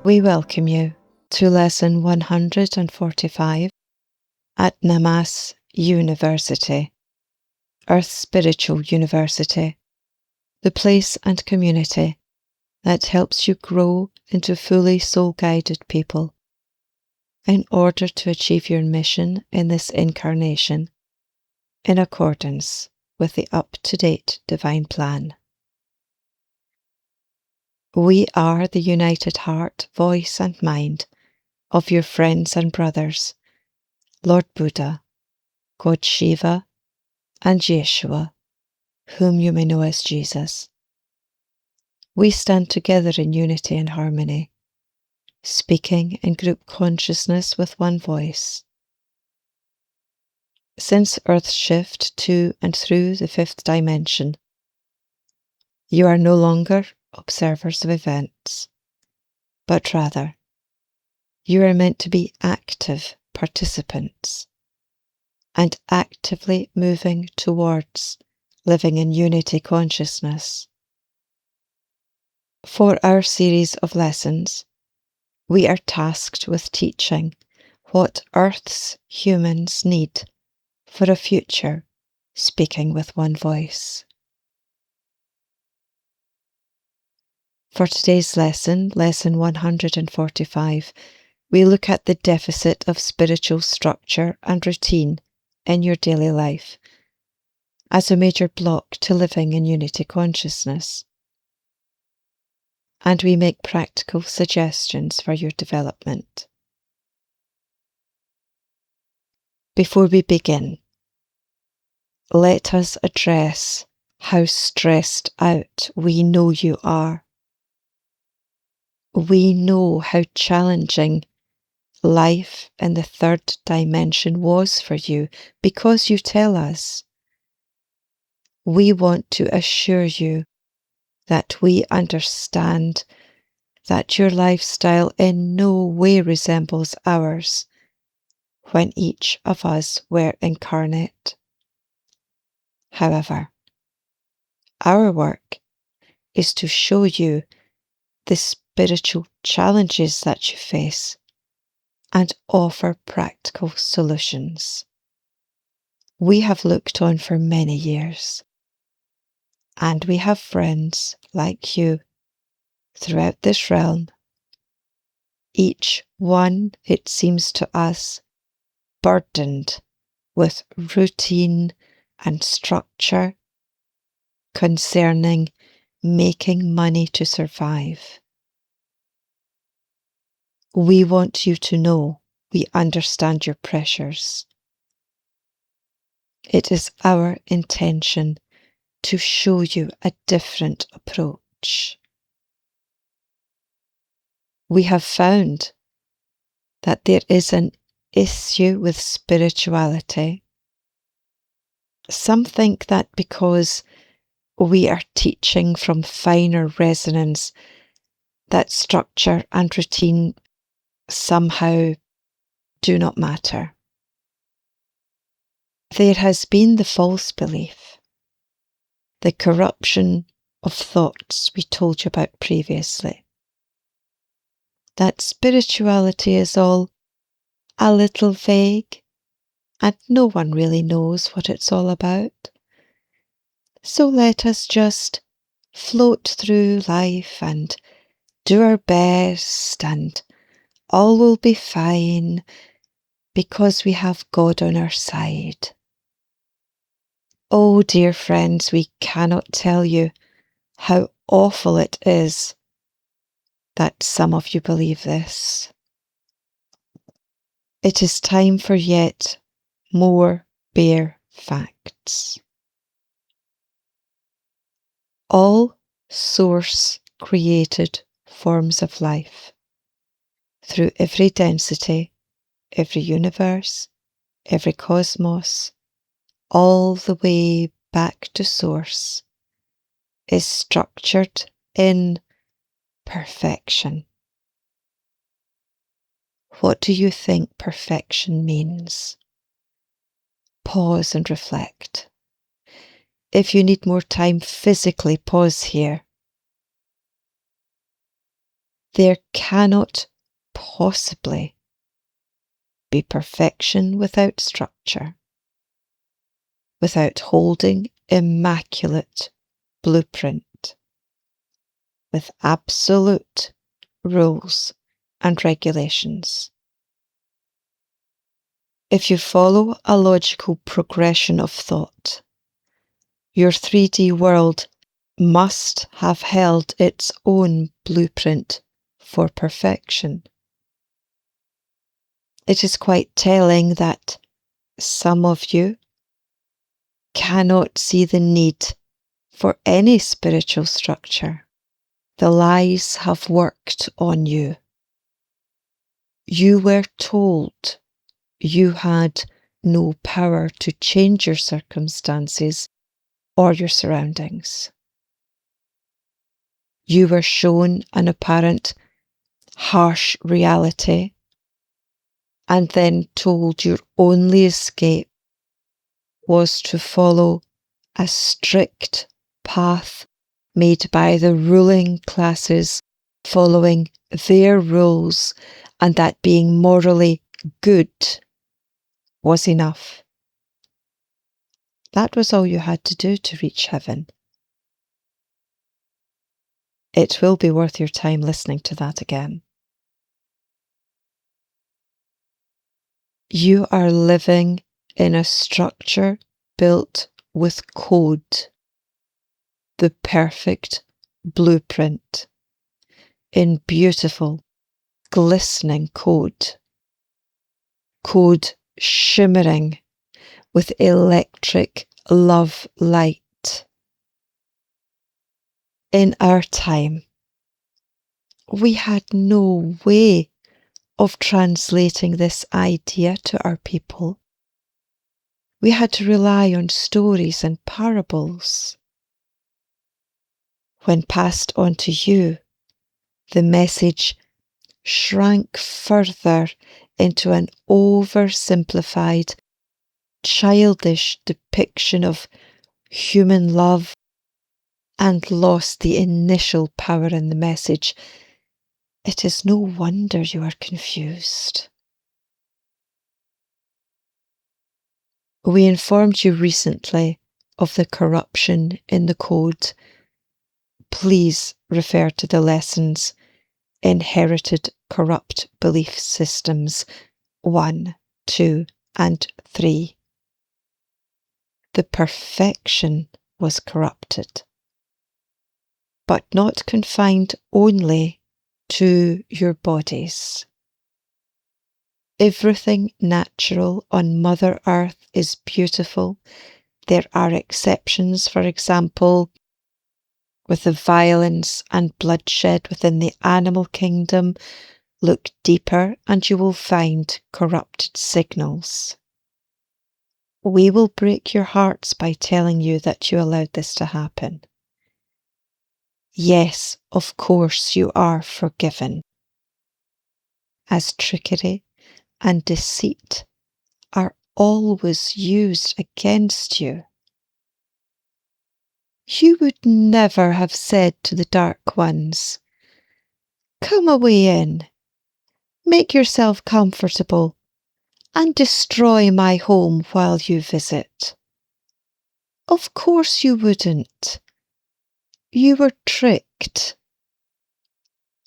We welcome you to Lesson 145 at Namas University, Earth Spiritual University, the place and community that helps you grow into fully soul-guided people in order to achieve your mission in this incarnation in accordance with the up-to-date divine plan. We are the united heart, voice and mind of your friends and brothers, Lord Buddha, God Shiva, and YESHUA, whom you may know as Jesus. We stand together in unity and harmony, speaking in group consciousness with one voice. Since Earth's shift to and through the fifth dimension, you are no longer observers of events, but rather, you are meant to be active participants and actively moving towards living in unity consciousness. For our series of lessons, we are tasked with teaching what Earth's humans need for a future speaking with one voice. For today's lesson, Lesson 145, we look at the deficit of spiritual structure and routine in your daily life as a major block to living in unity consciousness. And we make practical suggestions for your development. Before we begin, let us address how stressed out we know you are. We know how challenging life in the third dimension was for you because you tell us. We want to assure you that we understand that your lifestyle in no way resembles ours when each of us were incarnate. However, our work is to show you the spiritual challenges that you face and offer practical solutions. We have looked on for many years, and we have friends like you throughout this realm, each one, it seems to us, burdened with routine and structure concerning making money to survive. We want you to know we understand your pressures. It is our intention to show you a different approach. We have found that there is an issue with spirituality. Some think that because we are teaching from finer resonance, that structure and routine somehow do not matter. There has been the false belief, the corruption of thoughts we told you about previously, that spirituality is all a little vague and no one really knows what it's all about. So let us just float through life and do our best and all will be fine because we have God on our side. Oh, dear friends, we cannot tell you how awful it is that some of you believe this. It is time for yet more bare facts. All source-created forms of life, through every density, every universe, every cosmos, all the way back to source, is structured in perfection. What do you think perfection means? Pause and reflect. If you need more time, physically pause here. There cannot possibly be perfection without structure, without holding immaculate blueprint, with absolute rules and regulations. If you follow a logical progression of thought, your 3D world must have held its own blueprint for perfection. It is quite telling that some of you cannot see the need for any spiritual structure. The lies have worked on you. You were told you had no power to change your circumstances or your surroundings. You were shown an apparent harsh reality and then told your only escape was to follow a strict path made by the ruling classes, following their rules, and that being morally good was enough. That was all you had to do to reach heaven. It will be worth your time listening to that again. You are living in a structure built with code, the perfect blueprint, in beautiful, glistening code shimmering with electric love light. In our time, we had no way of translating this idea to our people. We had to rely on stories and parables. When passed on to you, the message shrank further into an oversimplified, childish depiction of human love and lost the initial power in the message. It is no wonder you are confused. We informed you recently of the corruption in the code. Please refer to the lessons Inherited Corrupt Belief Systems 1, 2, and 3. The perfection was corrupted, but not confined only to your bodies. Everything natural on Mother Earth is beautiful. There are exceptions, for example, with the violence and bloodshed within the animal kingdom. Look deeper and you will find corrupted signals. We will break your hearts by telling you that you allowed this to happen. Yes, of course you are forgiven, as trickery and deceit are always used against you. You would never have said to the Dark Ones, "Come away in, make yourself comfortable, and destroy my home while you visit." Of course you wouldn't. You were tricked.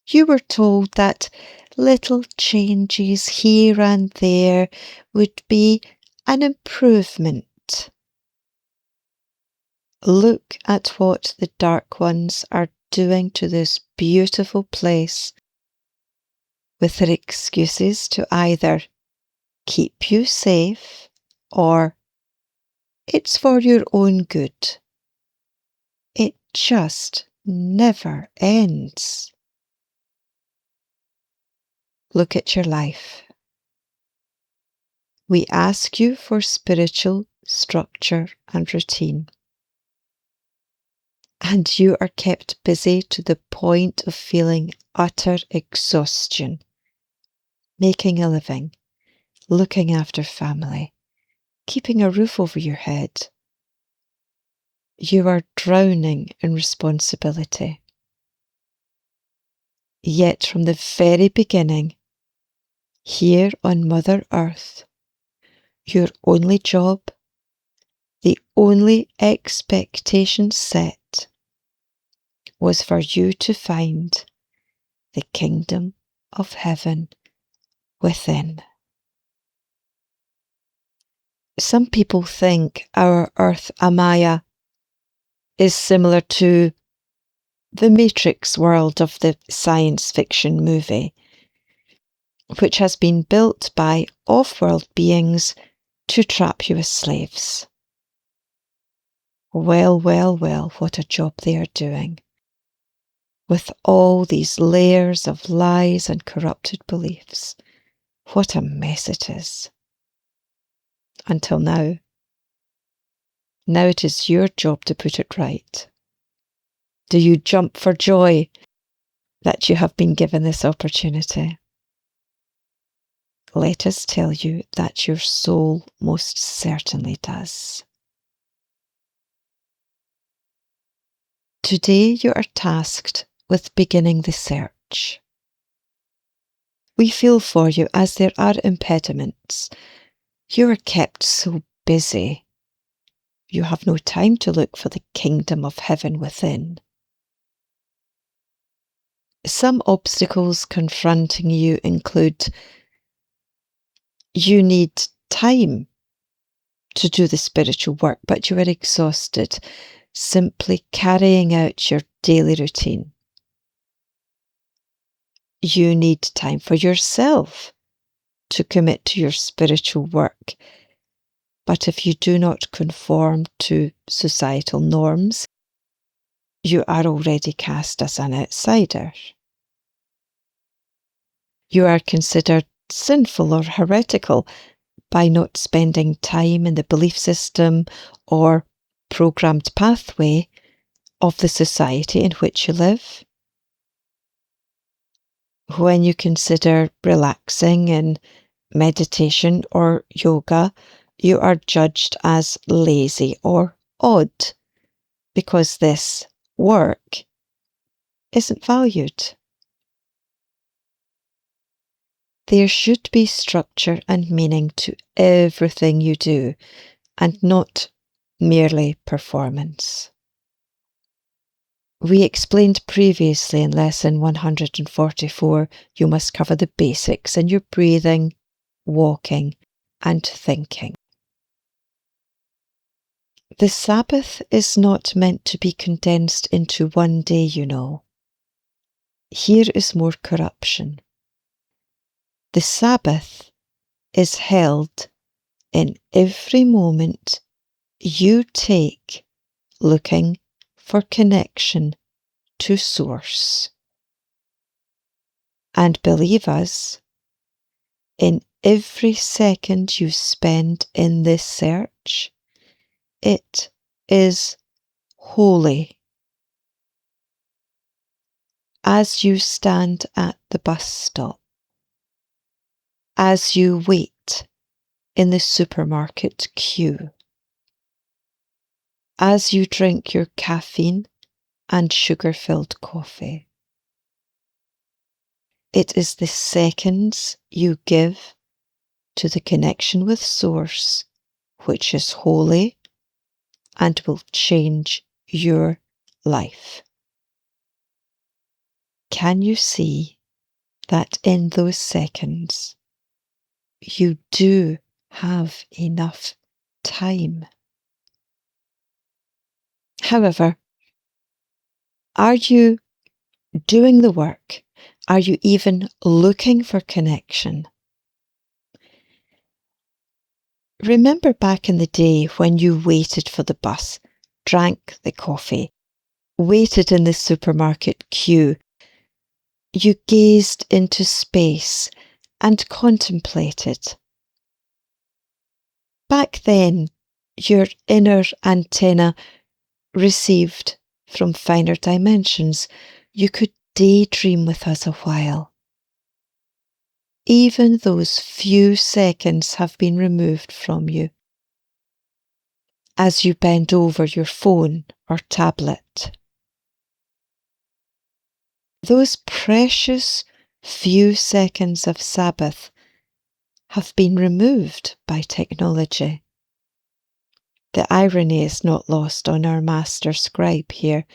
You were told that little changes here and there would be an improvement. Look at what the Dark Ones are doing to this beautiful place with their excuses to either keep you safe or it's for your own good. It just never ends. Look at your life. We ask you for spiritual structure and routine, and you are kept busy to the point of feeling utter exhaustion, making a living, looking after family, keeping a roof over your head. You are drowning in responsibility. Yet from the very beginning, here on Mother Earth, your only job, the only expectation set, was for you to find the kingdom of heaven within. Some people think our Earth AMAYA is similar to the Matrix world of the science fiction movie, which has been built by off-world beings to trap you as slaves. Well, well, well, what a job they are doing, with all these layers of lies and corrupted beliefs. What a mess it is. Until now. Now it is your job to put it right. Do you jump for joy that you have been given this opportunity? Let us tell you that your soul most certainly does. Today you are tasked with beginning the search. We feel for you as there are impediments. You are kept so busy. You have no time to look for the kingdom of heaven within. Some obstacles confronting you include you need time to do the spiritual work, but you are exhausted simply carrying out your daily routine. You need time for yourself to commit to your spiritual work. But if you do not conform to societal norms, you are already cast as an outsider. You are considered sinful or heretical by not spending time in the belief system or programmed pathway of the society in which you live. When you consider relaxing in meditation or yoga, you are judged as lazy or odd because this work isn't valued. There should be structure and meaning to everything you do, and not merely performance. We explained previously in lesson 144, you must cover the basics in your breathing, walking, and thinking. The Sabbath is not meant to be condensed into one day, you know. Here is more corruption. The Sabbath is held in every moment you take looking for connection to Source. And believe us, in every second you spend in this search, it is holy. As you stand at the bus stop, as you wait in the supermarket queue, as you drink your caffeine and sugar-filled coffee. It is the seconds you give to the connection with Source, which is holy and will change your life. Can you see that in those seconds you do have enough time? However, are you doing the work? Are you even looking for connection? Remember back in the day when you waited for the bus, drank the coffee, waited in the supermarket queue. You gazed into space and contemplated. Back then, your inner antenna received from finer dimensions. You could daydream with us a while. Even those few seconds have been removed from you as you bend over your phone or tablet. Those precious few seconds of Sabbath have been removed by technology. The irony is not lost on our master scribe here,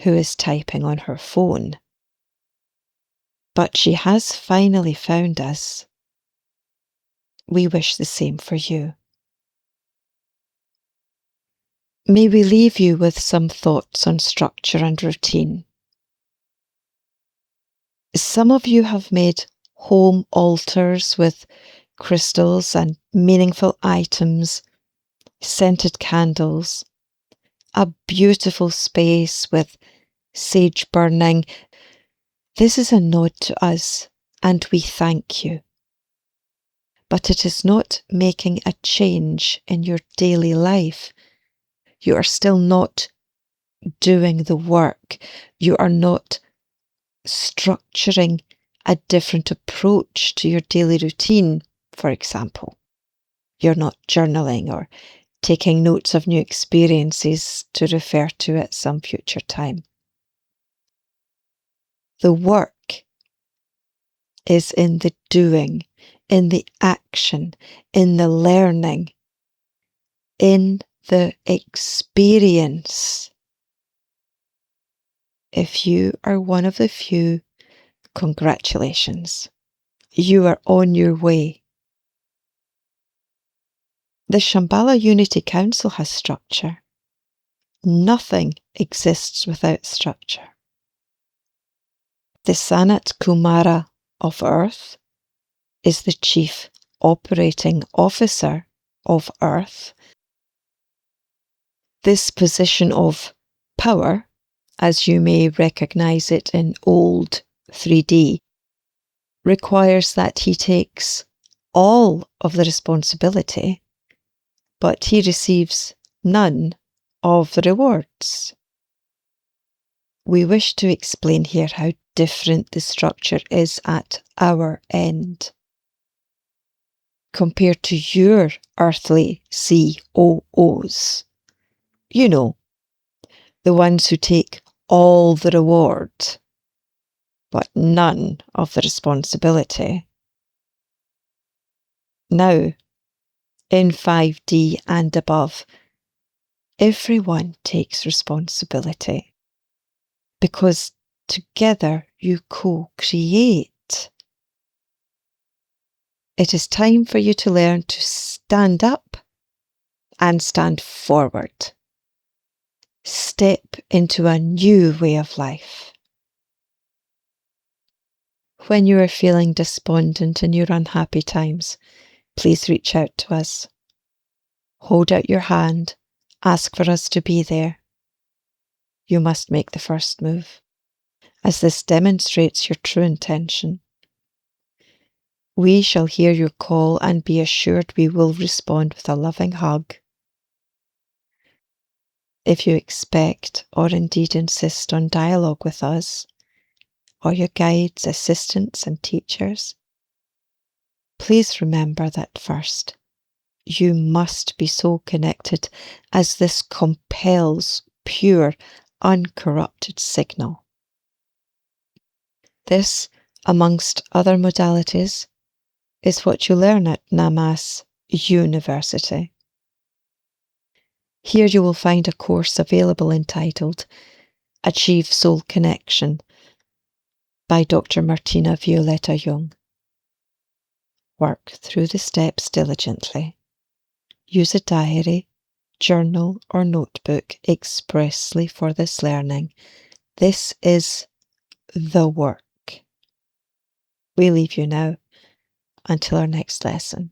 who is typing on her phone. But she has finally found us. We wish the same for you. May we leave you with some thoughts on structure and routine. Some of you have made home altars with crystals and meaningful items, scented candles, a beautiful space with sage burning. This is a nod to us, and we thank you. But it is not making a change in your daily life. You are still not doing the work. You are not structuring a different approach to your daily routine, for example. You're not journaling or taking notes of new experiences to refer to at some future time. The work is in the doing, in the action, in the learning, in the experience. If you are one of the few, congratulations. You are on your way. The Shambhala Unity Council has structure. Nothing exists without structure. The SANAT KUMARA of Earth is the Chief Operating Officer of Earth. This position of power, as you may recognize it in old 3D, requires that he takes all of the responsibility, but he receives none of the rewards. We wish to explain here how different the structure is at our end compared to your earthly COOs. You know, the ones who take all the reward, but none of the responsibility. Now, in 5D and above, everyone takes responsibility because together you co-create. It is time for you to learn to stand up and stand forward. Step into a new way of life. When you are feeling despondent in your unhappy times, please reach out to us. Hold out your hand, ask for us to be there. You must make the first move, as this demonstrates your true intention. We shall hear your call and be assured we will respond with a loving hug. If you expect or indeed insist on dialogue with us, or your guides, assistants and teachers, please remember that first, you must be soul connected, as this compels pure, uncorrupted signal. This, amongst other modalities, is what you learn at Namas University. Here you will find a course available entitled Achieve Soul Connection by Dr. Martina Violetta Jung. Work through the steps diligently. Use a diary, journal or notebook expressly for this learning. This is the work. We leave you now until our next lesson.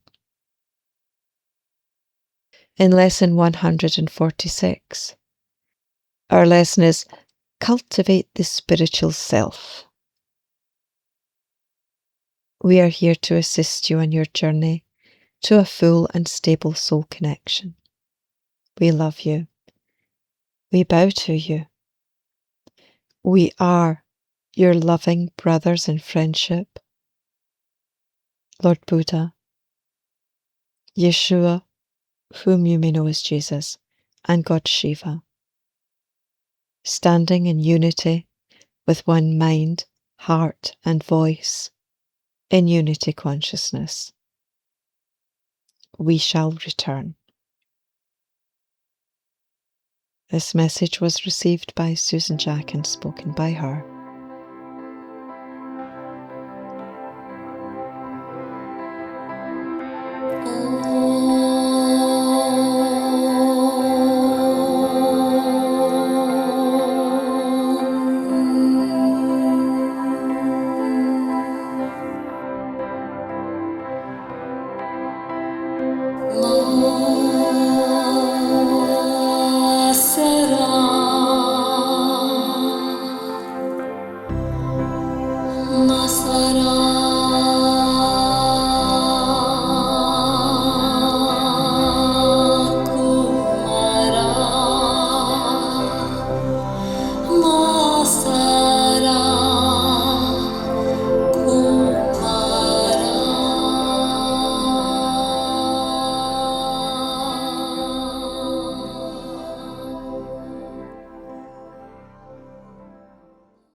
In lesson 146, our lesson is Cultivate the Spiritual Self. We are here to assist you on your journey to a full and stable soul connection. We love you. We bow to you. We are your loving brothers in friendship, Lord Buddha, YESHUA, whom you may know as Jesus, and God Shiva, standing in unity with one mind heart and voice in unity consciousness. We shall return. This message was received by Susan Jack and spoken by her.